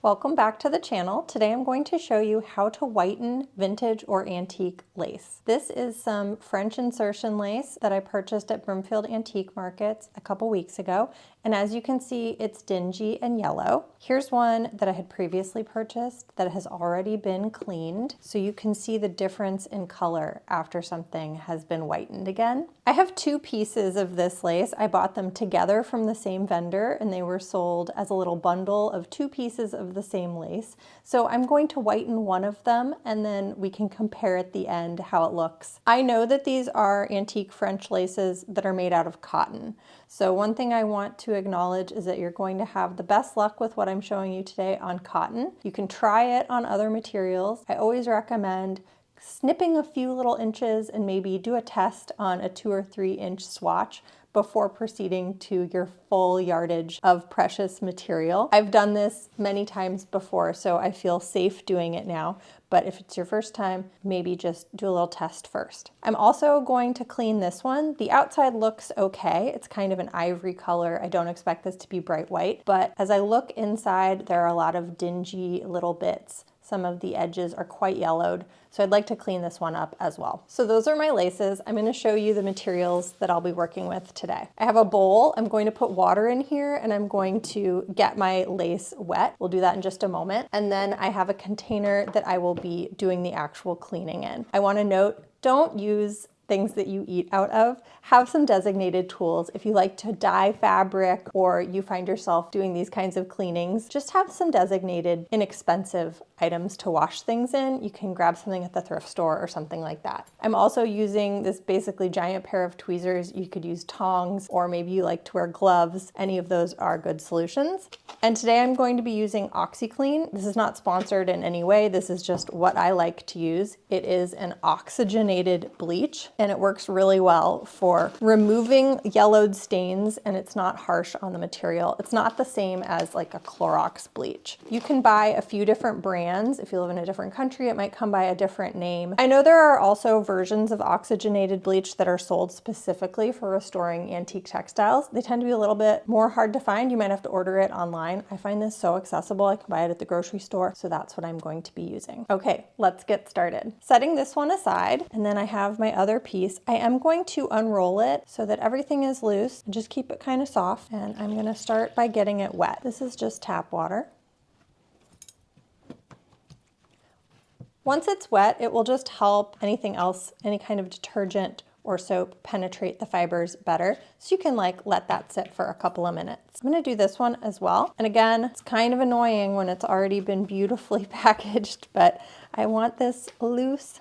Welcome back to the channel. Today I'm going to show you how to whiten vintage or antique lace. This is some French insertion lace that I purchased at Broomfield Antique Markets a couple weeks ago. And as you can see, it's dingy and yellow. Here's one that I had previously purchased that has already been cleaned. So you can see the difference in color after something has been whitened again. I have two pieces of this lace. I bought them together from the same vendor and they were sold as a little bundle of two pieces of the same lace. So I'm going to whiten one of them and then we can compare at the end how it looks. I know that these are antique French laces that are made out of cotton. So one thing I want to acknowledge is that you're going to have the best luck with what I'm showing you today on cotton. You can try it on other materials. I always recommend snipping a few little inches and maybe do a test on a 2 or 3 inch swatch before proceeding to your full yardage of precious material. I've done this many times before, so I feel safe doing it now. But if it's your first time, maybe just do a little test first. I'm also going to clean this one. The outside looks okay. It's kind of an ivory color. I don't expect this to be bright white, but as I look inside, there are a lot of dingy little bits. Some of the edges are quite yellowed, so I'd like to clean this one up as well. So those are my laces. I'm going to show you the materials that I'll be working with today. I have a bowl. I'm going to put water in here and I'm going to get my lace wet. We'll do that in just a moment. And then I have a container that I will be doing the actual cleaning in. I want to note, don't use things that you eat out of. Have some designated tools. If you like to dye fabric or you find yourself doing these kinds of cleanings, just have some designated inexpensive items to wash things in. You can grab something at the thrift store or something like that. I'm also using this basically giant pair of tweezers. You could use tongs or maybe you like to wear gloves. Any of those are good solutions. And today I'm going to be using OxyClean. This is not sponsored in any way. This is just what I like to use. It is an oxygenated bleach and it works really well for removing yellowed stains and it's not harsh on the material. It's not the same as like a Clorox bleach. You can buy a few different brands. If you live in a different country, it might come by a different name. I know there are also versions of oxygenated bleach that are sold specifically for restoring antique textiles. They tend to be a little bit more hard to find. You might have to order it online. I find this so accessible. I can buy it at the grocery store, so that's what I'm going to be using. Okay, let's get started. Setting this one aside, and then I have my other piece. I am going to unroll it so that everything is loose and just keep it kind of soft. And I'm going to start by getting it wet. This is just tap water. Once it's wet, it will just help anything else, any kind of detergent or soap, penetrate the fibers better. So you can let that sit for a couple of minutes. I'm gonna do this one as well. And again, it's kind of annoying when it's already been beautifully packaged, but I want this loose.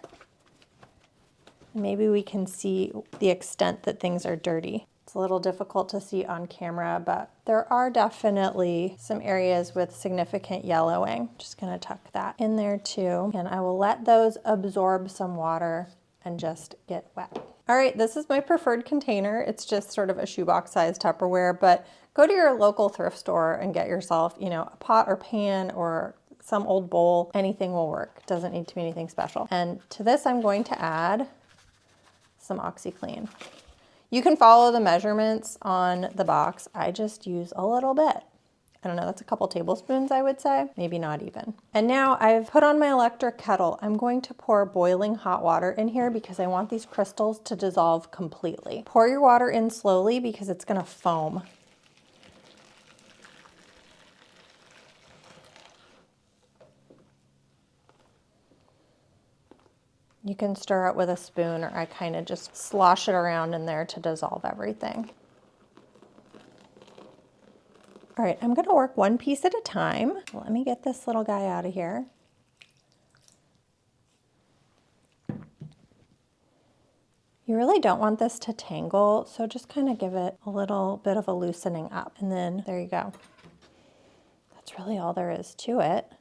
Maybe we can see the extent that things are dirty. It's a little difficult to see on camera, but there are definitely some areas with significant yellowing. Just gonna tuck that in there too. And I will let those absorb some water and just get wet. All right, this is my preferred container. It's just sort of a shoebox size Tupperware, but go to your local thrift store and get yourself, a pot or pan or some old bowl. Anything will work. It doesn't need to be anything special. And to this, I'm going to add some OxyClean. You can follow the measurements on the box. I just use a little bit. I don't know, that's a couple tablespoons, I would say, maybe not even. And now I've put on my electric kettle. I'm going to pour boiling hot water in here because I want these crystals to dissolve completely. Pour your water in slowly because it's gonna foam. You can stir it with a spoon or I kind of just slosh it around in there to dissolve everything. All right, I'm gonna work one piece at a time. Let me get this little guy out of here. You really don't want this to tangle, so just kind of give it a little bit of a loosening up. And then there you go. That's really all there is to it.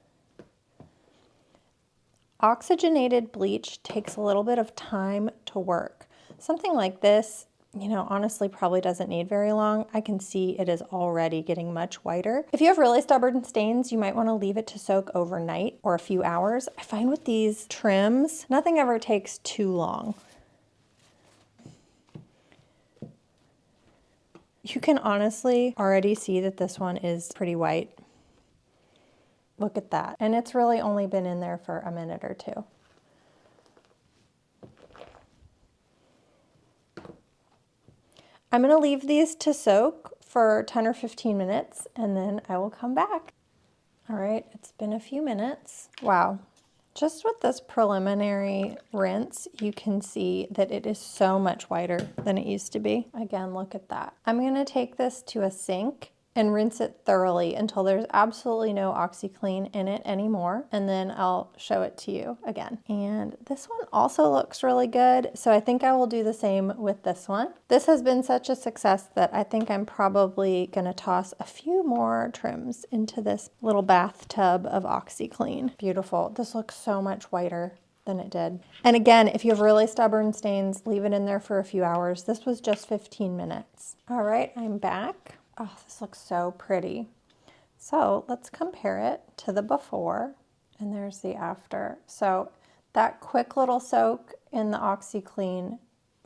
Oxygenated bleach takes a little bit of time to work. Something like this, honestly probably doesn't need very long. I can see it is already getting much whiter. If you have really stubborn stains, you might want to leave it to soak overnight or a few hours. I find with these trims, nothing ever takes too long. You can honestly already see that this one is pretty white. Look at that. And it's really only been in there for a minute or two. I'm going to leave these to soak for 10 or 15 minutes and then I will come back. All right, it's been a few minutes. Wow. Just with this preliminary rinse, you can see that it is so much whiter than it used to be. Again, look at that. I'm going to take this to a sink and rinse it thoroughly until there's absolutely no OxyClean in it anymore. And then I'll show it to you again. And this one also looks really good. So I think I will do the same with this one. This has been such a success that I think I'm probably gonna toss a few more trims into this little bathtub of OxyClean. Beautiful. This looks so much whiter than it did. And again, if you have really stubborn stains, leave it in there for a few hours. This was just 15 minutes. All right, I'm back. Oh, this looks so pretty. So let's compare it to the before, and there's the after. So that quick little soak in the OxyClean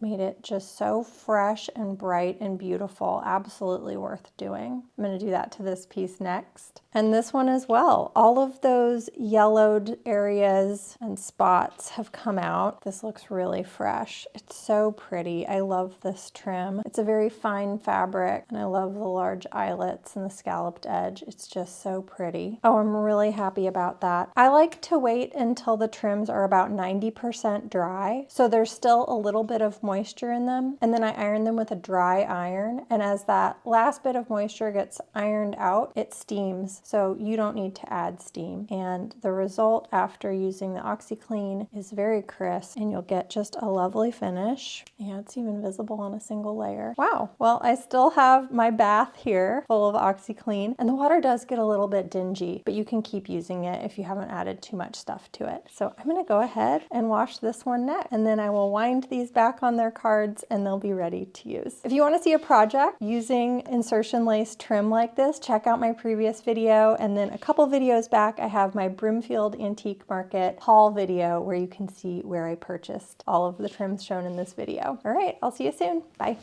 made it just so fresh and bright and beautiful. Absolutely worth doing. I'm going to do that to this piece next. And this one as well. All of those yellowed areas and spots have come out. This looks really fresh. It's so pretty. I love this trim. It's a very fine fabric and I love the large eyelets and the scalloped edge. It's just so pretty. Oh, I'm really happy about that. I like to wait until the trims are about 90% dry. So there's still a little bit of moisture in them. And then I iron them with a dry iron. And as that last bit of moisture gets ironed out, it steams. So you don't need to add steam. And the result after using the OxyClean is very crisp and you'll get just a lovely finish. Yeah, it's even visible on a single layer. Wow. Well, I still have my bath here full of OxyClean and the water does get a little bit dingy, but you can keep using it if you haven't added too much stuff to it. So I'm gonna go ahead and wash this one next and then I will wind these back on their cards and they'll be ready to use. If you want to see a project using insertion lace trim like this, check out my previous video, and then a couple videos back I have my Brimfield Antique Market haul video where you can see where I purchased all of the trims shown in this video. All right, I'll see you soon. Bye.